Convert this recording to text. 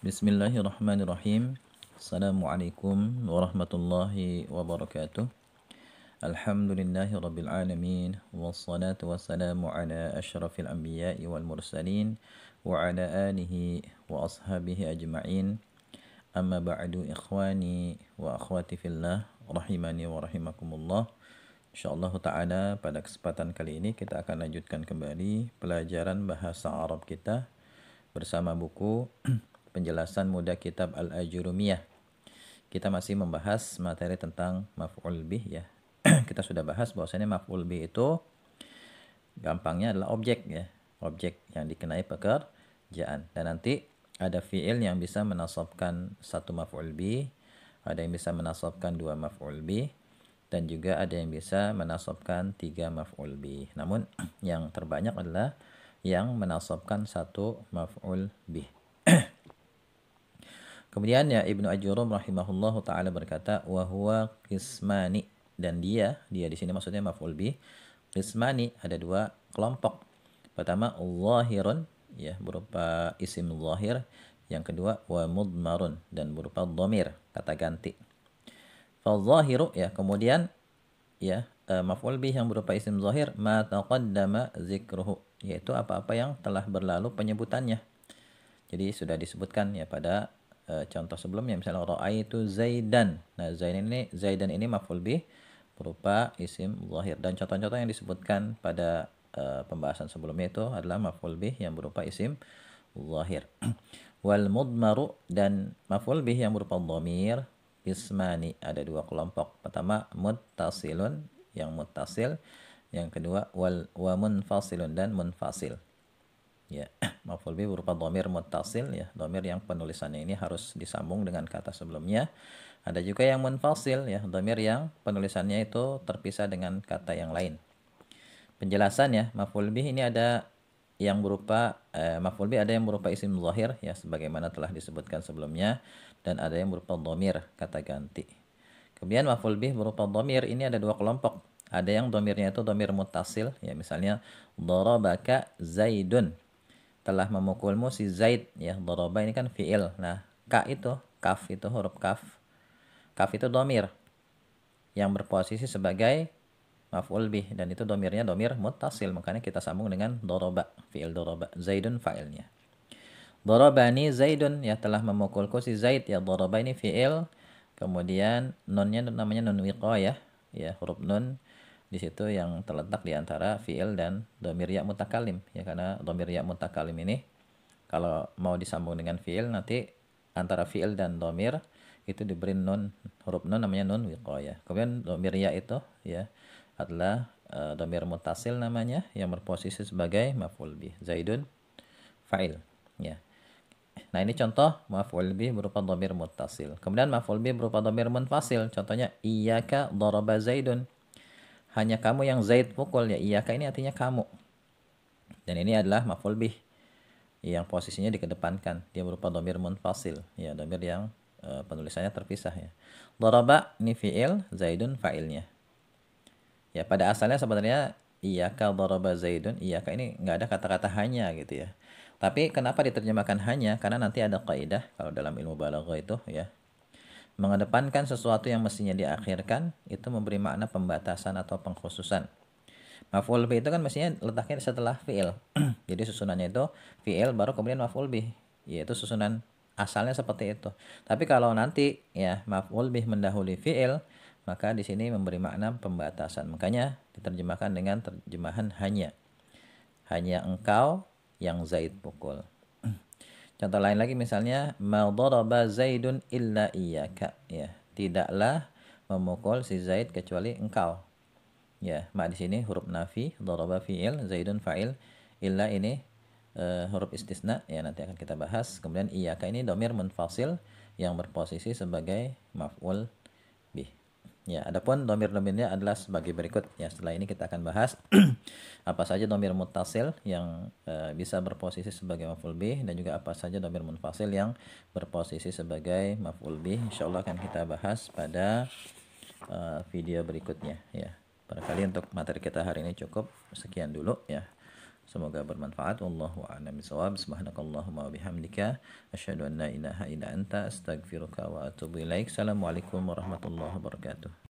Bismillahirrahmanirrahim. Assalamualaikum warahmatullahi wabarakatuh. Alhamdulillahi rabbil alamin. Wassalatu wassalamu ala ashrafil anbiya'i wal mursalin wa ala alihi wa ashabihi ajma'in. Amma ba'du ikhwani wa akhwati fillah rahimani wa rahimakumullah. Insyaallah ta'ala pada kesempatan kali ini kita akan lanjutkan kembali pelajaran bahasa Arab kita bersama buku penjelasan mudah kitab Al-Ajurumiyah. Kita masih membahas materi tentang maf'ul bih ya. Kita sudah bahas bahwasanya maf'ul bih itu gampangnya adalah objek ya. Objek yang dikenai pekerjaan. Dan nanti ada fi'il yang bisa menasabkan satu maf'ul bih, ada yang bisa menasabkan dua maf'ul bih, dan juga ada yang bisa menasabkan tiga maf'ul bih. Namun yang terbanyak adalah yang menasabkan satu maf'ul bih. Kemudian ya Ibnu Ajurum rahimahullahu taala berkata wa huwa qismani, dan dia di sini maksudnya maf'ul bih. Qismani ada dua kelompok. Pertama zahirun ya berupa isim zahir, yang kedua wa mudmarun dan berupa dhamir kata ganti. Fa zahiru ya kemudian ya maf'ul bih yang berupa isim zahir ma taqaddama zikruhu, yaitu apa-apa yang telah berlalu penyebutannya. Jadi sudah disebutkan ya pada contoh sebelumnya, misalnya ra'aitu Zaidan. Nah, Zaidan ini maf'ul bih berupa isim zahir, dan contoh-contoh yang disebutkan pada pembahasan sebelumnya itu adalah maf'ul bih yang berupa isim zahir. Wal mudmaru, dan maf'ul bih yang berupa dhamir ismani ada dua kelompok. Pertama muttasilun yang muttasil, yang kedua wa munfasilun dan munfasil. Ya, maf'ul bih berupa dhamir muttasil ya, dhamir yang penulisannya ini harus disambung dengan kata sebelumnya. Ada juga yang munfasil ya, dhamir yang penulisannya itu terpisah dengan kata yang lain. Penjelasan ya, maf'ul bih ini ada yang berupa maf'ul bih ada yang berupa isim zahir ya sebagaimana telah disebutkan sebelumnya, dan ada yang berupa dhamir kata ganti. Kemudian maf'ul bih berupa dhamir ini ada dua kelompok. Ada yang dhamirnya itu dhamir muttasil ya, misalnya darabaka Zaidun, telah memukulmu si Zaid ya. Daraba ini kan fi'il. Nah, kaf itu huruf kaf. Kaf itu dhamir yang berposisi sebagai maf'ul bih, dan itu dhamirnya dhamir muttasil, makanya kita sambung dengan daraba, fi'il daraba. Zaidun fa'ilnya. Darabani Zaidun ya, telah memukulku si Zaid ya. Daraba ini fi'il, kemudian nunnya namanya nun wiqayah ya, huruf nun di situ yang terletak di antara fi'il dan dhamir ya mutakalim ya, karena dhamir ya mutakalim ini kalau mau disambung dengan fi'il nanti antara fi'il dan dhamir itu diberi nun, huruf nun namanya nun wiqayah. Kemudian dhamir ya itu ya adalah dhamir mutasil namanya yang berposisi sebagai maf'ul bih. Zaidun fa'il ya. Nah, ini contoh maf'ul bih berupa dhamir muttasil. Kemudian maf'ul bih berupa dhamir munfasil, contohnya iyyaka daraba Zaidun, hanya kamu yang Zaid pukul ya. Iyyaka ini artinya kamu, dan ini adalah maf'ul bih yang posisinya dikedepankan, dia berupa dhamir munfasil ya, dhamir yang penulisannya terpisah ya. Daraba ini fi'il, Zaidun fa'ilnya ya. Pada asalnya sebenarnya iyyaka daraba Zaidun, iyyaka ini nggak ada kata-kata hanya gitu ya, tapi kenapa diterjemahkan hanya? Karena nanti ada kaidah kalau dalam ilmu balaghah itu ya, mengedepankan sesuatu yang mestinya diakhirkan itu memberi makna pembatasan atau pengkhususan. Maf'ul bih itu kan mestinya letaknya setelah fi'il. Jadi susunannya itu fi'il baru kemudian maf'ul bih, yaitu susunan asalnya seperti itu. Tapi kalau nanti ya maf'ul bih mendahului fi'il, maka di sini memberi makna pembatasan. Makanya diterjemahkan dengan terjemahan hanya. Hanya engkau yang Zaid pukul. Contoh lain lagi misalnya ma daraba Zaidun illa iyyaka ya, tidaklah memukul si Zaid kecuali engkau. Ya, ma di sini huruf nafi, daraba fi'il, Zaidun fa'il, illa ini huruf istisna ya, nanti akan kita bahas. Kemudian iyyaka ini dhamir munfasil yang berposisi sebagai maf'ul bih. Ya, adapun dhamir-dhamirnya adalah sebagai berikut. Ya, setelah ini kita akan bahas apa saja dhamir muttasil yang bisa berposisi sebagai maf'ul bih, dan juga apa saja dhamir munfasil yang berposisi sebagai maf'ul bih. Insyaallah akan kita bahas pada video berikutnya ya. Barangkali untuk materi kita hari ini cukup sekian dulu ya. Semoga bermanfaat. Wallahu a'lam bishawab. Subhanakallahumma wa bihamdika asyhadu an la ilaha illa anta astaghfiruka wa atubu ilaik. Assalamualaikum warahmatullahi wabarakatuh.